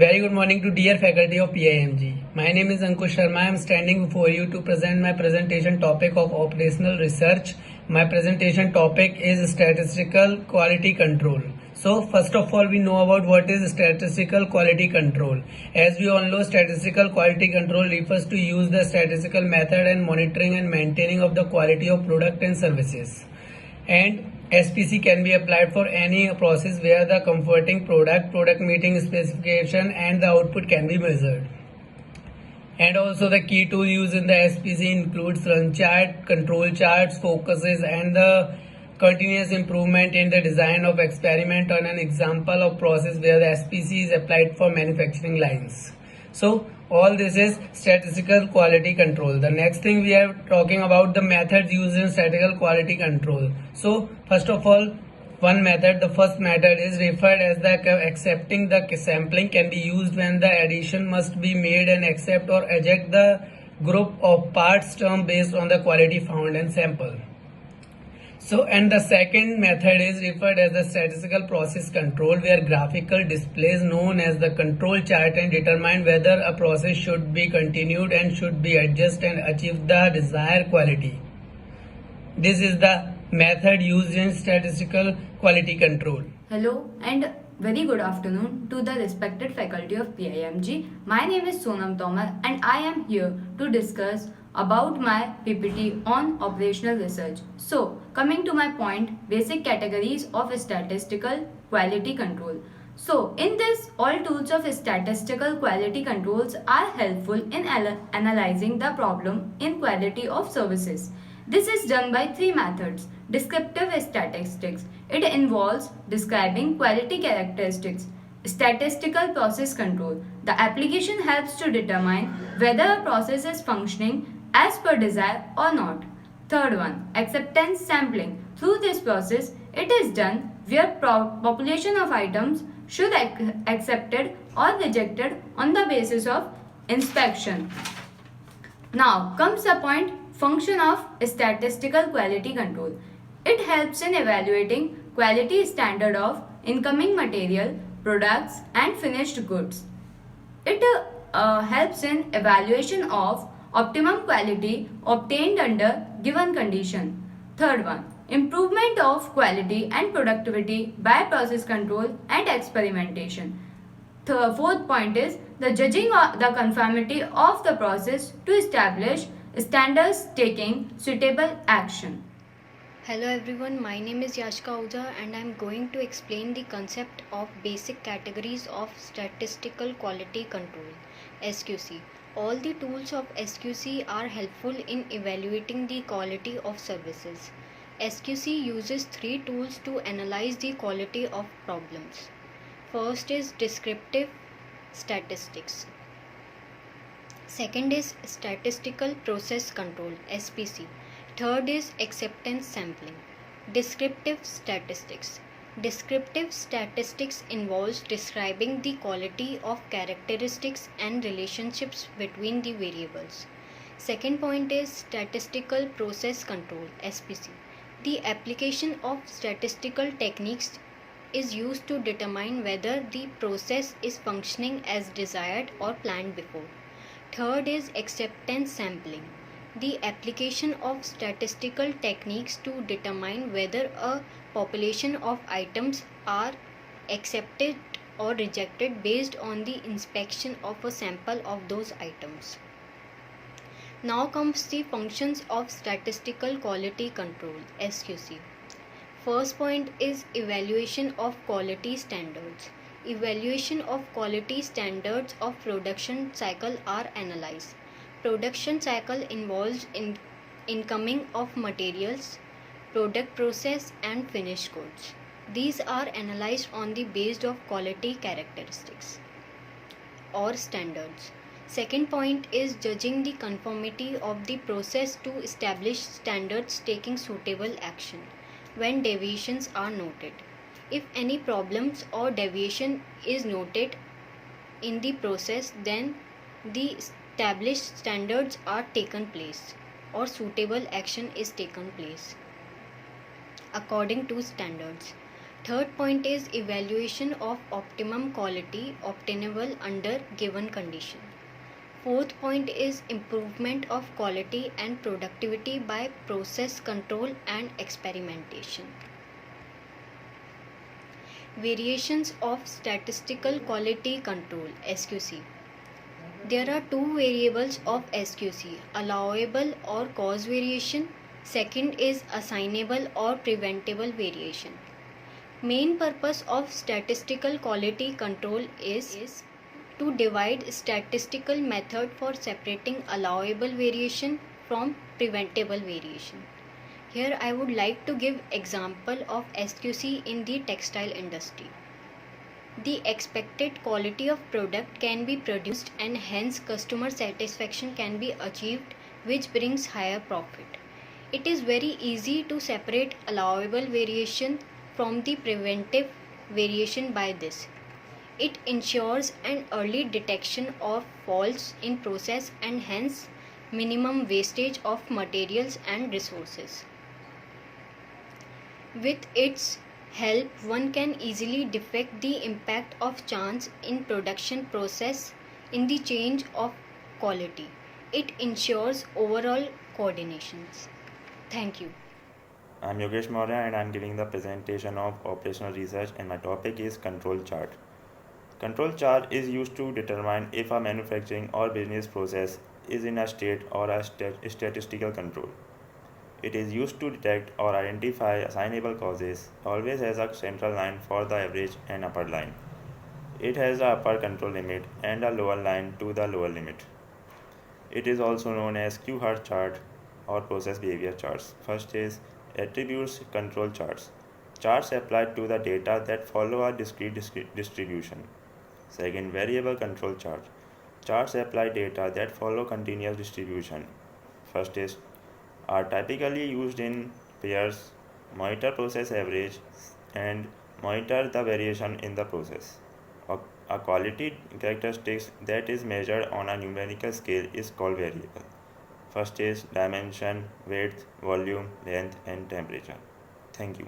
Very good morning to dear faculty of PIMG. My name is Ankush Sharma. I am standing before you to present my presentation topic of operational research. My presentation topic is statistical quality control. So first of all, we know about what is statistical quality control. As we all know, statistical quality control refers to use the statistical method and monitoring and maintaining of the quality of product and services. And SPC can be applied for any process where the comforting product meeting specification and the output can be measured. And also the key tool used in the SPC includes run chart, control charts, focuses and the continuous improvement in the design of experiment on an example of process where the SPC is applied for manufacturing lines. So all this is statistical quality control. The next thing we are talking about the methods used in statistical quality control. So first of all, the first method is referred as the accepting the sampling can be used when the addition must be made and accept or eject the group of parts term based on the quality found in sample. So, and the second method is referred as the statistical process control, where graphical displays known as the control chart and determine whether a process should be continued and should be adjusted and achieve the desired quality. This is the method used in statistical quality control. Hello and very good afternoon to the respected faculty of PIMG. My name is Sonam Tomar and I am here to discuss about my PPT on operational research. So, coming to my point, basic categories of statistical quality control. So, in this, all tools of statistical quality controls are helpful in analyzing the problem in quality of services. This is done by three methods. Descriptive statistics. It involves describing quality characteristics. Statistical process control. The application helps to determine whether a process is functioning as per desire or not. Third one, acceptance sampling. Through this process, it is done where population of items should accepted or rejected on the basis of inspection. Now comes the point, function of statistical quality control. It helps in evaluating quality standard of incoming material, products and finished goods. It helps in evaluation of optimum quality obtained under given condition. Third one, improvement of quality and productivity by process control and experimentation. Fourth point is the judging the conformity of the process to establish standards taking suitable action. Hello everyone, my name is Yashka Ahuja and I am going to explain the concept of basic categories of statistical quality control SQC. All the tools of SQC are helpful in evaluating the quality of services. SQC uses three tools to analyze the quality of problems. First is descriptive statistics. Second is statistical process control SPC. Third is acceptance sampling. Descriptive statistics. Descriptive statistics involves describing the quality of characteristics and relationships between the variables. Second point is statistical process control SPC. The application of statistical techniques is used to determine whether the process is functioning as desired or planned before. Third is acceptance sampling. The application of statistical techniques to determine whether a population of items are accepted or rejected based on the inspection of a sample of those items. Now comes the functions of statistical quality control SQC. First point is evaluation of quality standards. Evaluation of quality standards of production cycle are analyzed. Production cycle involves incoming of materials, product process and finished goods. These are analyzed on the basis of quality characteristics or standards. Second point is judging the conformity of the process to establish standards taking suitable action when deviations are noted. If any problems or deviation is noted in the process, then the established standards are taken place or suitable action is taken place according to standards. Third point is evaluation of optimum quality obtainable under given condition. Fourth point is improvement of quality and productivity by process control and experimentation. Variations of statistical quality control (SQC). There are two variables of SQC, allowable or cause variation. Second is assignable or preventable variation. Main purpose of statistical quality control is to divide statistical method for separating allowable variation from preventable variation. Here I would like to give example of SQC in the textile industry. The expected quality of product can be produced and hence customer satisfaction can be achieved, which brings higher profit. It is very easy to separate allowable variation from the preventive variation by this. It ensures an early detection of faults in process and hence minimum wastage of materials and resources. With its help, one can easily detect the impact of chance in production process in the change of quality. It ensures overall coordinations. Thank you. I'm Yogesh Maurya and I'm giving the presentation of operational research and my topic is control chart. Control chart is used to determine if a manufacturing or business process is in a state or a statistical control. It is used to detect or identify assignable causes, always has a central line for the average and upper line. It has a upper control limit and a lower line to the lower limit. It is also known as Q-Hart chart or process behavior charts. First is attributes control charts. Charts applied to the data that follow a discrete distribution. Second, variable control chart. Charts apply data that follow continuous distribution. First is are typically used in pairs, monitor process average, and monitor the variation in the process. A quality characteristics that is measured on a numerical scale is called variable. First is dimension, width, volume, length, and temperature. Thank you.